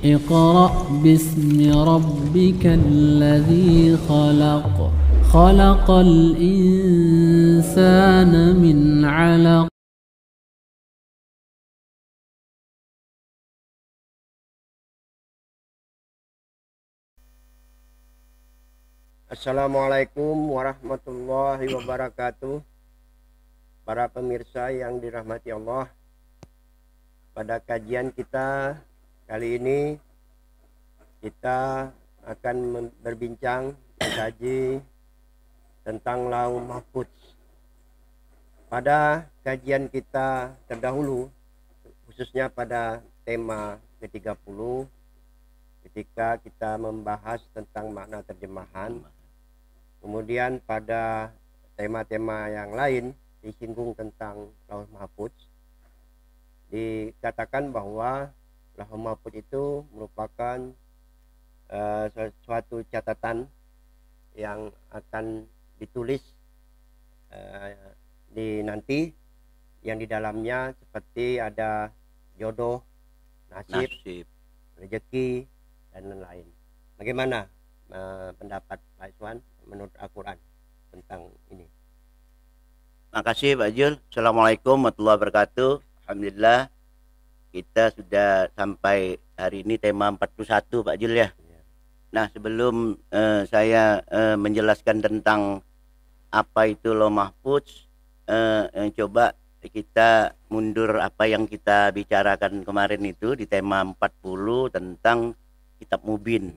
اقرأ باسم ربك الذي خلق خلق الإنسان من علق. Assalamualaikum warahmatullahi wabarakatuh. Para pemirsa yang dirahmati Allah, pada kajian kita kali ini kita akan berbincang mengkaji tentang Lauh Mahfuz. Pada kajian kita terdahulu, khususnya pada tema ke-30, ketika kita membahas tentang makna terjemahan, kemudian pada tema-tema yang lain disinggung tentang Lauh Mahfuz, dikatakan bahwa Lauh Mahfuz itu merupakan suatu catatan yang akan ditulis di nanti, yang di dalamnya seperti ada jodoh, nasib, rezeki, dan lain-lain. Bagaimana pendapat Pak Iswan menurut Al-Quran tentang ini? Makasih Pak Jul. Assalamualaikum warahmatullahi wabarakatuh. Alhamdulillah kita sudah sampai hari ini tema 41 Pak Jul ya. Nah, sebelum saya menjelaskan tentang apa itu Lauh Mahfuz, coba kita mundur apa yang kita bicarakan kemarin itu di tema 40 tentang Kitab Mubin.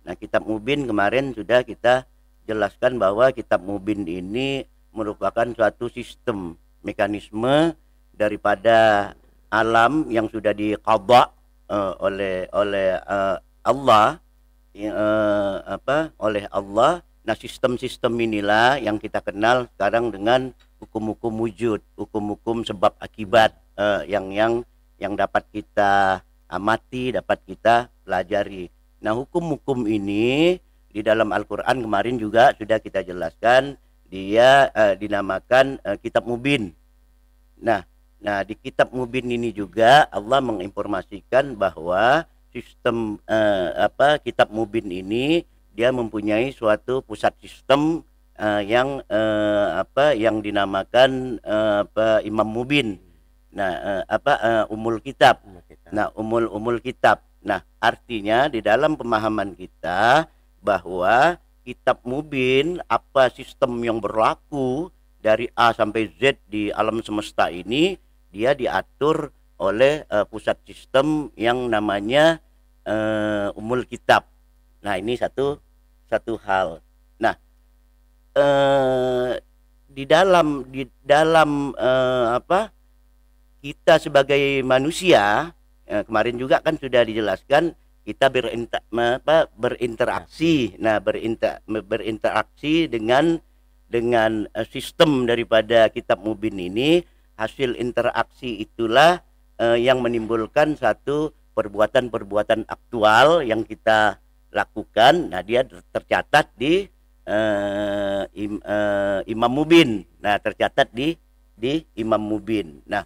Nah, Kitab Mubin kemarin sudah kita jelaskan bahwa Kitab Mubin ini merupakan suatu sistem mekanisme daripada alam yang sudah diqadha oleh Allah, oleh Allah. Nah, sistem-sistem inilah yang kita kenal sekarang dengan hukum-hukum wujud, hukum-hukum sebab akibat, yang dapat kita amati, dapat kita pelajari. Nah, hukum-hukum ini di dalam Al-Quran kemarin juga sudah kita jelaskan, dia dinamakan Kitab Mubin. Nah, di Kitab Mubin ini juga Allah menginformasikan bahwa sistem Kitab Mubin ini dia mempunyai suatu pusat sistem yang dinamakan Imam Mubin. Nah, Umul Kitab. Nah, Umul Kitab. Nah, artinya di dalam pemahaman kita bahwa Kitab Mubin, apa sistem yang berlaku dari A sampai Z di alam semesta ini, dia diatur oleh pusat sistem yang namanya Umul Kitab. Nah, ini satu hal. Nah, di dalam kita sebagai manusia, kemarin juga kan sudah dijelaskan kita berinteraksi. Nah, berinteraksi dengan sistem daripada Kitab Mubin ini. Hasil interaksi itulah yang menimbulkan satu perbuatan-perbuatan aktual yang kita lakukan. Nah, dia tercatat di Imam Mubin. Nah, tercatat di Imam Mubin. Nah,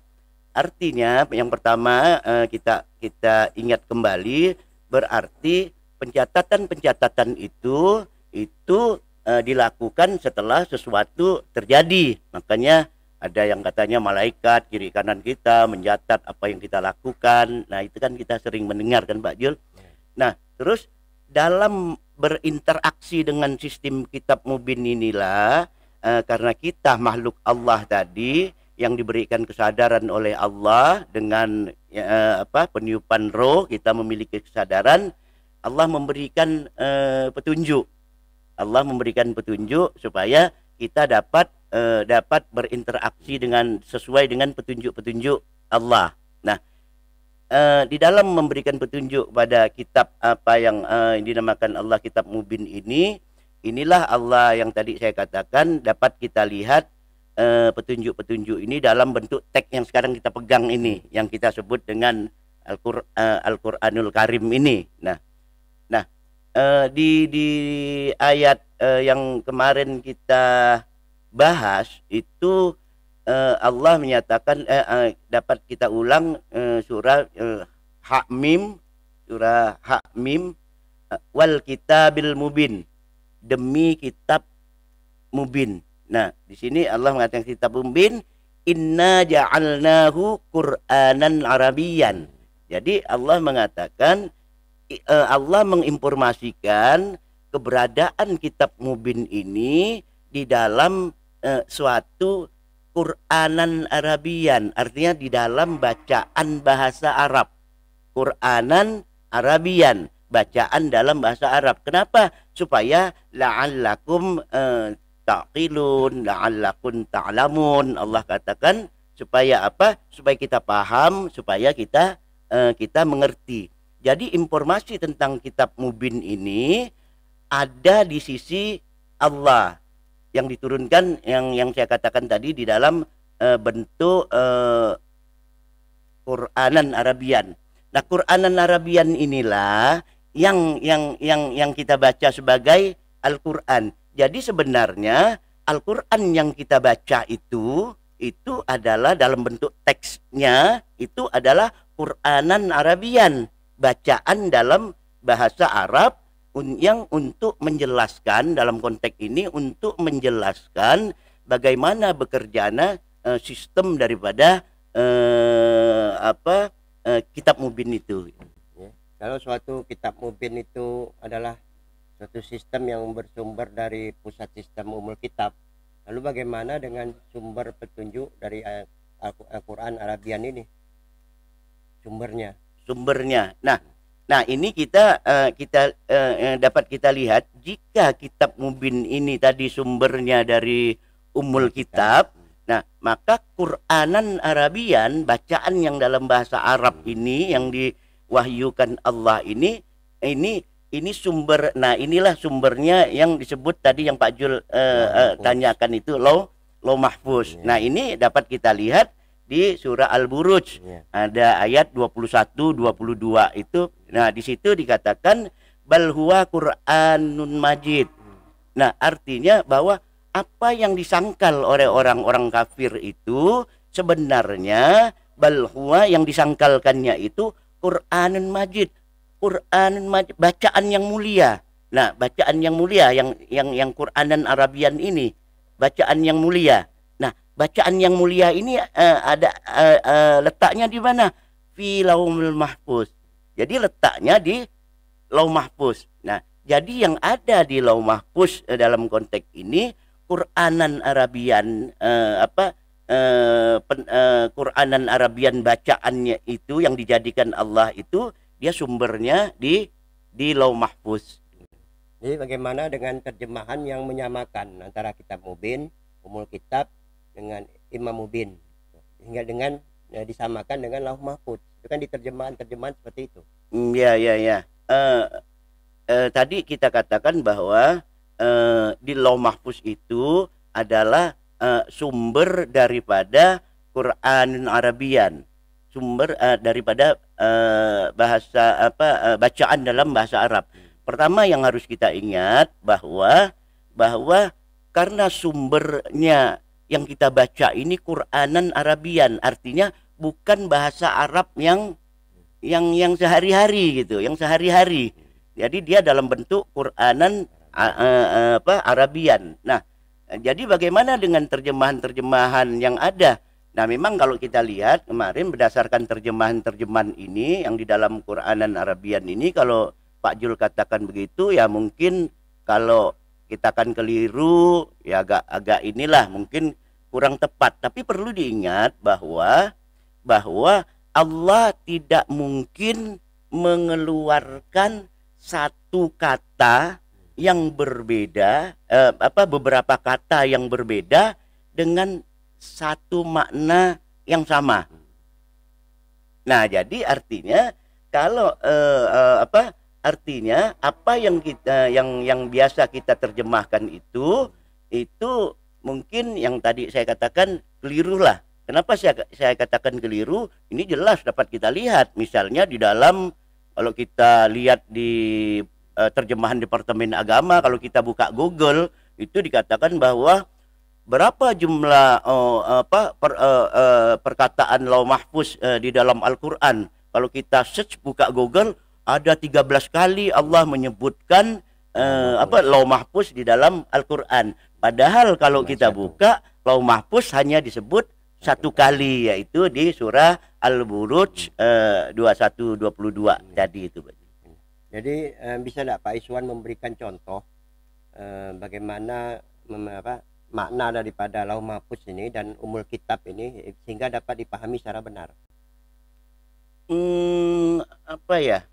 artinya yang pertama kita ingat kembali, berarti pencatatan itu dilakukan setelah sesuatu terjadi. Makanya ada yang katanya malaikat kiri kanan kita mencatat apa yang kita lakukan. Nah, itu kan kita sering mendengar kan Pak Jul. Nah, terus dalam berinteraksi dengan sistem Kitab Mubin inilah, karena kita makhluk Allah tadi yang diberikan kesadaran oleh Allah dengan peniupan roh, kita memiliki kesadaran. Allah memberikan petunjuk. Allah memberikan petunjuk supaya kita dapat berinteraksi sesuai dengan petunjuk-petunjuk Allah. Nah, di dalam memberikan petunjuk pada kitab apa yang dinamakan Allah Kitab Mubin ini, inilah Allah yang tadi saya katakan dapat kita lihat petunjuk-petunjuk ini dalam bentuk teks yang sekarang kita pegang ini, yang kita sebut dengan Al-Quranul Karim ini. Nah, di ayat yang kemarin kita bahas itu, Allah menyatakan, dapat kita ulang surah Hamim surah Ha-Mim, wal kitabil mubin, demi kitab mubin. Nah, di sini Allah mengatakan kitab mubin, inna ja'alnahu Qur'anan Arabian. Jadi Allah mengatakan, Allah menginformasikan keberadaan kitab mubin ini di dalam suatu Qur'anan Arabian, artinya di dalam bacaan bahasa Arab. Qur'anan Arabian, bacaan dalam bahasa Arab. Kenapa? Supaya la'allakum taqilun, la'allakum ta'lamun. Allah katakan supaya apa? Supaya kita paham, supaya kita mengerti. Jadi informasi tentang kitab mubin ini ada di sisi Allah yang diturunkan, yang saya katakan tadi di dalam bentuk Qur'anan Arabian. Nah, Qur'anan Arabian inilah yang kita baca sebagai Al-Qur'an. Jadi sebenarnya Al-Qur'an yang kita baca itu adalah dalam bentuk teksnya, itu adalah Qur'anan Arabian, bacaan dalam bahasa Arab yang untuk menjelaskan, dalam konteks ini untuk menjelaskan bagaimana bekerjanya sistem daripada kitab mubin itu. Ya. Kalau suatu kitab mubin itu adalah suatu sistem yang bersumber dari pusat sistem umul kitab, lalu bagaimana dengan sumber petunjuk dari Al-Quran Arabian ini? Sumbernya. Nah ini kita dapat kita lihat, jika kitab mubin ini tadi sumbernya dari umul kitab, nah maka Qur'anan Arabian, bacaan yang dalam bahasa Arab ini yang diwahyukan Allah ini sumber. Nah inilah sumbernya yang disebut tadi yang Pak Jul tanyakan itu Lauh Mahfuz. Nah ini dapat kita lihat di surah Al-Buruj, ada ayat 21-22 itu. Nah di situ dikatakan bal huwa Qur'anun Majid. Nah artinya bahwa apa yang disangkal oleh orang-orang kafir itu sebenarnya bal huwa, yang disangkalkannya itu Qur'anun Majid. Qur'anun Majid, bacaan yang mulia. Nah bacaan yang mulia, yang Qur'anan Arabian ini bacaan yang mulia. Bacaan yang mulia ini ada letaknya di mana? Fi Lauhul Mahfuz. Jadi letaknya di Lauh Mahfuz. Nah, jadi yang ada di Lauh Mahfuz dalam konteks ini Qur'anan Arabian Qur'anan Arabian bacaannya itu yang dijadikan Allah itu, dia sumbernya di Lauh Mahfuz. Jadi bagaimana dengan terjemahan yang menyamakan antara kitab mubin, umul kitab dengan Imam Mubin, hingga dengan disamakan dengan Lauh Mahfuz? Itu kan di terjemahan seperti itu. Ya. Tadi kita katakan bahwa di Lauh Mahfuz itu adalah sumber daripada Qur'an Arabian, sumber daripada bahasa bacaan dalam bahasa Arab. Pertama yang harus kita ingat bahwa karena sumbernya yang kita baca ini Qur'anan Arabian, artinya bukan bahasa Arab yang sehari-hari gitu, yang sehari-hari. Jadi dia dalam bentuk Qur'anan Arabian. Nah, jadi bagaimana dengan terjemahan-terjemahan yang ada? Nah, memang kalau kita lihat kemarin berdasarkan terjemahan-terjemahan ini yang di dalam Qur'anan Arabian ini, kalau Pak Jul katakan begitu ya mungkin kalau kita akan keliru, ya agak inilah mungkin kurang tepat. Tapi perlu diingat bahwa Allah tidak mungkin mengeluarkan satu kata yang berbeda, beberapa kata yang berbeda dengan satu makna yang sama. Nah, jadi artinya kalau artinya apa yang kita yang biasa kita terjemahkan itu mungkin yang tadi saya katakan keliru lah. Kenapa saya katakan keliru? Ini jelas dapat kita lihat. Misalnya di dalam, kalau kita lihat di terjemahan Departemen Agama, kalau kita buka Google itu dikatakan bahwa berapa jumlah perkataan Lauh Mahfuz di dalam Al-Quran. Kalau kita search buka Google, ada 13 kali Allah menyebutkan Lauh Mahfuz di dalam Al-Quran. Padahal kalau kita buka Lauh Mahfuz hanya disebut satu kali, yaitu di surah Al-Buruj 21-22 tadi itu. Jadi bisa tidak Pak Iswan memberikan contoh bagaimana makna daripada Lauh Mahfuz ini dan Ummul Kitab ini sehingga dapat dipahami secara benar? Apa ya?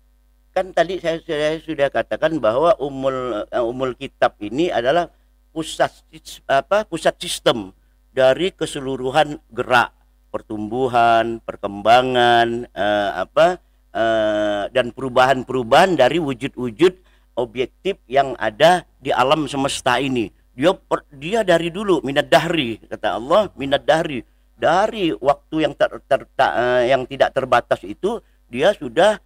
Kan tadi saya sudah katakan bahwa Ummul Kitab ini adalah pusat sistem dari keseluruhan gerak pertumbuhan, perkembangan, dan perubahan-perubahan dari wujud-wujud objektif yang ada di alam semesta ini. Dia dari dulu minad dahri, kata Allah, minad dahri, dari waktu yang tidak terbatas itu dia sudah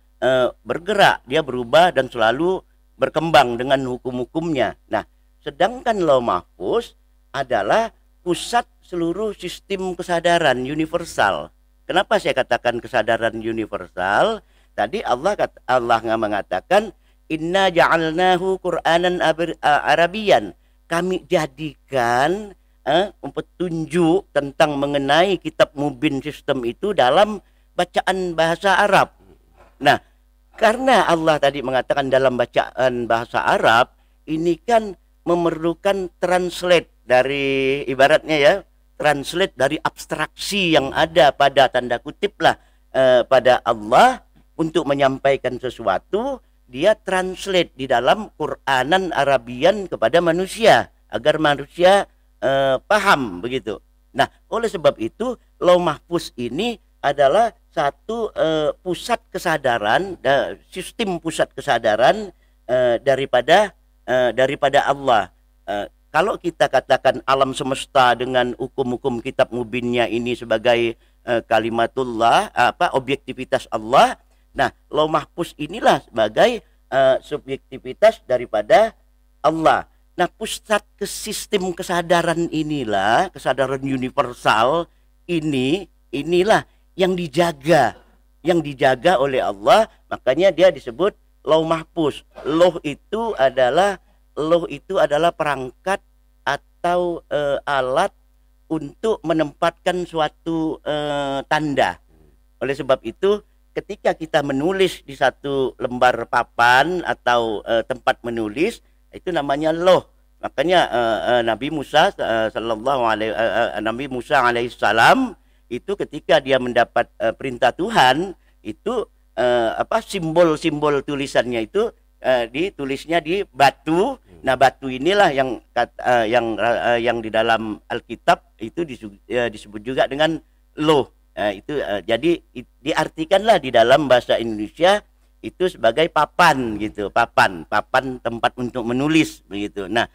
bergerak, dia berubah dan selalu berkembang dengan hukum-hukumnya. Nah, sedangkan Lauh Mahfuz adalah pusat seluruh sistem kesadaran universal. Kenapa saya katakan kesadaran universal? Tadi Allah mengatakan inna ja'alnahu Qur'anan Arabian. Kami jadikan petunjuk tentang mengenai kitab mubin sistem itu dalam bacaan bahasa Arab. Nah, karena Allah tadi mengatakan dalam bacaan bahasa Arab, ini kan memerlukan translate dari ibaratnya ya, translate dari abstraksi yang ada pada tanda kutip lah pada Allah untuk menyampaikan sesuatu, dia translate di dalam Qur'anan Arabian kepada manusia agar manusia paham begitu. Nah, oleh sebab itu Lauh Mahfuz ini adalah satu pusat kesadaran, sistem pusat kesadaran daripada Allah. Kalau kita katakan alam semesta dengan hukum-hukum kitab mubinnya ini sebagai kalimatullah, objektivitas Allah. Nah, Lauh Mahfuz inilah sebagai subjektivitas daripada Allah. Nah, pusat ke sistem kesadaran inilah, kesadaran universal inilah yang dijaga oleh Allah. Makanya dia disebut Lauh Mahfuz. Lauh itu adalah perangkat atau alat untuk menempatkan suatu tanda. Oleh sebab itu, ketika kita menulis di satu lembar papan atau tempat menulis, itu namanya lauh. Makanya Nabi Musa alaihissalam itu ketika dia mendapat perintah Tuhan, itu simbol-simbol tulisannya itu ditulisnya di batu. Nah, batu inilah yang di dalam Alkitab itu disebut juga dengan lauh. Jadi diartikanlah di dalam bahasa Indonesia itu sebagai papan gitu, papan tempat untuk menulis begitu. Nah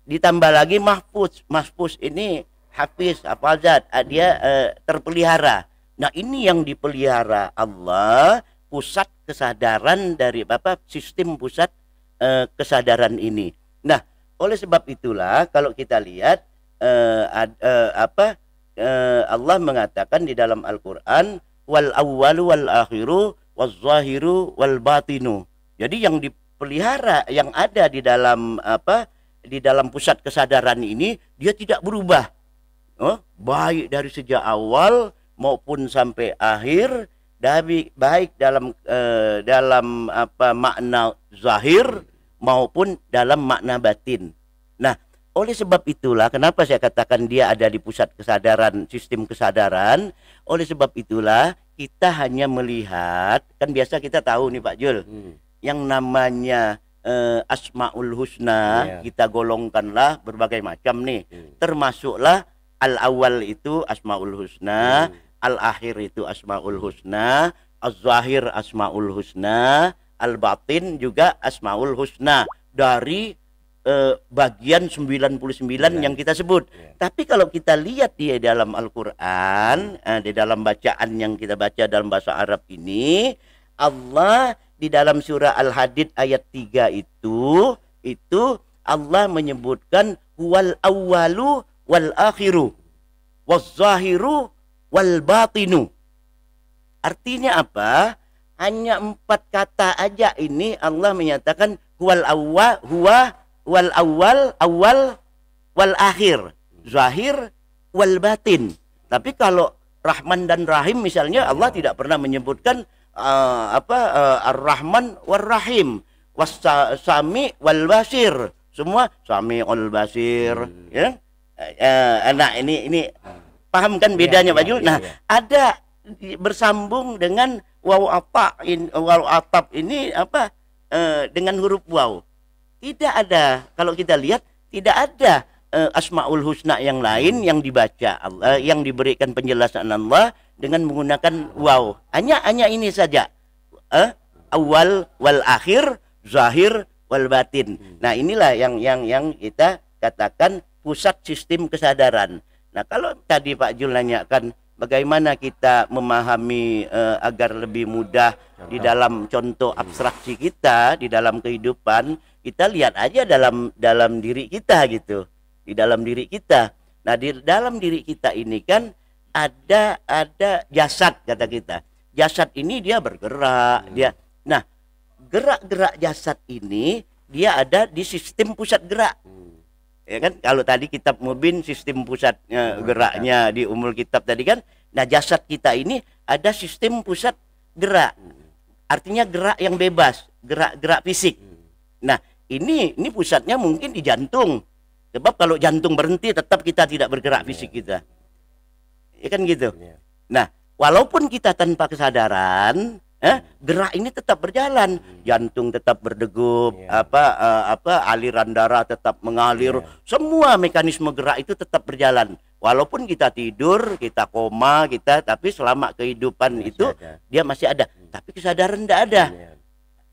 ditambah lagi mahfuz ini hafiz, hafazat, dia terpelihara. Nah, ini yang dipelihara Allah, pusat kesadaran dari sistem pusat kesadaran ini. Nah, oleh sebab itulah kalau kita lihat Allah mengatakan di dalam Al-Quran wal awwalu wal akhiru wal zahiru wal batinu. Jadi yang dipelihara, yang ada di dalam pusat kesadaran ini, dia tidak berubah. Baik dari sejak awal maupun sampai akhir, baik dalam makna zahir maupun dalam makna batin. Nah, oleh sebab itulah kenapa saya katakan dia ada di pusat kesadaran, sistem kesadaran. Oleh sebab itulah kita hanya melihat, kan biasa kita tahu nih Pak Jul, yang namanya Asmaul Husna, kita golongkanlah berbagai macam nih. Termasuklah al-awwal itu Asmaul Husna, al-akhir itu Asmaul Husna, az-zahir Asmaul Husna, al-batin juga Asmaul Husna, dari bagian 99 yang kita sebut. Tapi kalau kita lihat di dalam Al-Quran, di dalam bacaan yang kita baca dalam bahasa Arab ini, Allah di dalam surah Al-Hadid ayat 3 itu Allah menyebutkan wal awwalu wal akhiru waz zahiru wal batinu. Artinya apa? hanya 4 kata aja ini Allah menyatakan huwal awwal, wal awal wal akhir, zahir wal batin. Tapi kalau Rahman dan Rahim misalnya Allah tidak pernah menyebutkan Ar-Rahman war Rahim, was-Sami wal Basir. Semua Sami wal Basir, ya. Nah ini paham kan bedanya Pak Jul? Nah, ada bersambung dengan waw atap ini dengan huruf waw. Tidak ada, kalau kita lihat tidak ada Asmaul Husna yang lain yang dibaca Allah, yang diberikan penjelasan Allah dengan menggunakan waw. Hanya ini saja. Awal wal akhir, zahir wal batin. Nah, inilah yang kita katakan pusat sistem kesadaran. Nah, kalau tadi Pak Jul nanyakan bagaimana kita memahami agar lebih mudah di dalam contoh abstraksi kita, di dalam kehidupan, kita lihat aja dalam diri kita gitu. Di dalam diri kita. Nah, di dalam diri kita ini kan ada jasad kata kita. Jasad ini dia bergerak, Nah, gerak-gerak jasad ini dia ada di sistem pusat gerak. Ya kan? Kalau tadi kitab Mubin sistem pusat geraknya di Ummul Kitab tadi kan. Nah, jasad kita ini ada sistem pusat gerak. Artinya gerak yang bebas, gerak fisik. Nah, ini pusatnya mungkin di jantung. Sebab kalau jantung berhenti tetap kita tidak bergerak fisik kita. Ya kan gitu. Nah, walaupun kita tanpa kesadaran, gerak ini tetap berjalan. Jantung tetap berdegup, aliran darah tetap mengalir. Semua mekanisme gerak itu tetap berjalan. Walaupun kita tidur, kita koma, tapi selama kehidupan itu dia masih ada. Tapi kesadaran tidak ada.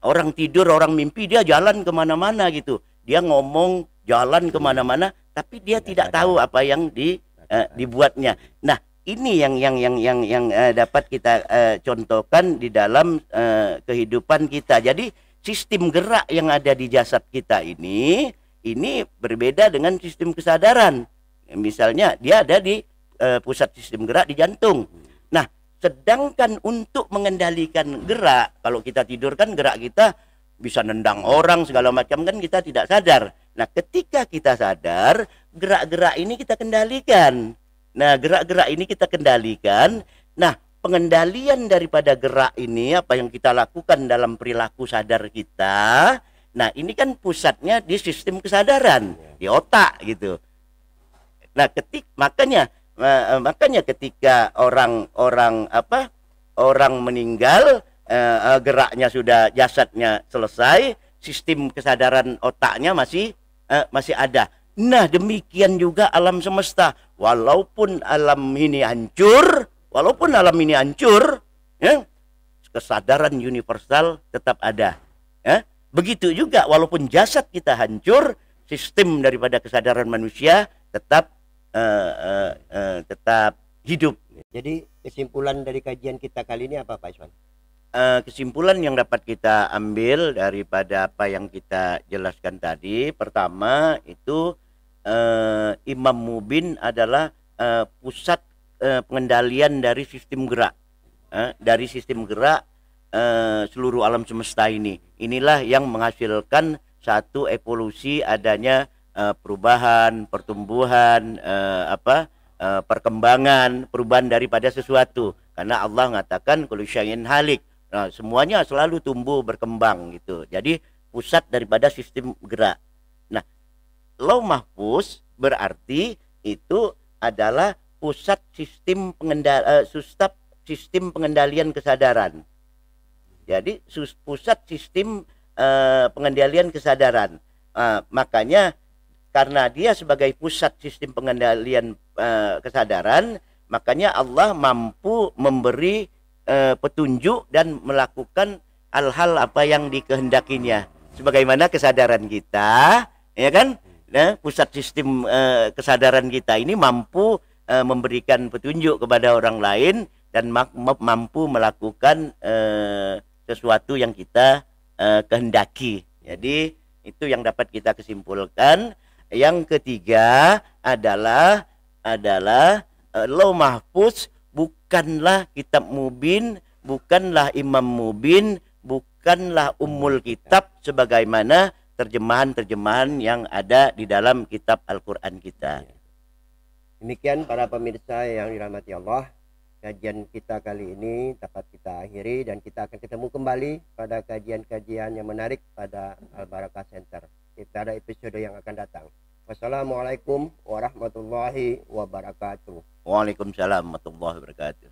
Orang tidur, orang mimpi, dia jalan kemana-mana gitu. Dia ngomong, jalan kemana-mana, tapi dia tidak tahu apa yang dibuatnya. Nah, ini yang dapat kita contohkan di dalam kehidupan kita. Jadi sistem gerak yang ada di jasad kita ini berbeda dengan sistem kesadaran. Misalnya dia ada di pusat sistem gerak di jantung. Nah, sedangkan untuk mengendalikan gerak, kalau kita tidur kan gerak kita bisa nendang orang segala macam kan kita tidak sadar. Nah, ketika kita sadar, gerak-gerak ini kita kendalikan. Nah, pengendalian daripada gerak ini, apa yang kita lakukan dalam perilaku sadar kita, nah ini kan pusatnya di sistem kesadaran, di otak gitu. Nah, makanya ketika orang meninggal, geraknya sudah, jasadnya selesai, sistem kesadaran otaknya masih ada. Nah, demikian juga alam semesta. Walaupun alam ini hancur, ya, kesadaran universal tetap ada. Ya. Begitu juga walaupun jasad kita hancur, sistem daripada kesadaran manusia tetap hidup. Jadi kesimpulan dari kajian kita kali ini apa, Pak Iswan? Kesimpulan yang dapat kita ambil daripada apa yang kita jelaskan tadi, pertama itu Imam Mubin adalah pusat pengendalian dari sistem gerak, seluruh alam semesta ini. Inilah yang menghasilkan satu evolusi adanya perubahan, pertumbuhan, perkembangan, perubahan daripada sesuatu. Karena Allah mengatakan kullu syai'in halik. Nah, semuanya selalu tumbuh berkembang gitu. Jadi pusat daripada sistem gerak. Nah, Lauh Mahfuz berarti itu adalah pusat sistem pengendalian kesadaran. Jadi pusat sistem pengendalian kesadaran. Makanya karena dia sebagai pusat sistem pengendalian kesadaran, makanya Allah mampu memberi petunjuk dan melakukan hal-hal apa yang dikehendakinya. Sebagaimana kesadaran kita, ya kan? Nah, pusat sistem kesadaran kita ini mampu memberikan petunjuk kepada orang lain dan mampu melakukan sesuatu yang kita kehendaki. Jadi itu yang dapat kita kesimpulkan. Yang ketiga adalah Lauh Mahfuz bukanlah kitab mubin bukanlah Imam Mubin, bukanlah Ummul Kitab sebagaimana terjemahan-terjemahan yang ada di dalam kitab Al-Quran kita. Demikian para pemirsa yang dirahmati Allah, kajian kita kali ini dapat kita akhiri dan kita akan ketemu kembali pada kajian-kajian yang menarik pada Al-Barakah Center. Kita ada episode yang akan datang. Wassalamualaikum warahmatullahi wabarakatuh. Waalaikumsalam warahmatullahi wabarakatuh.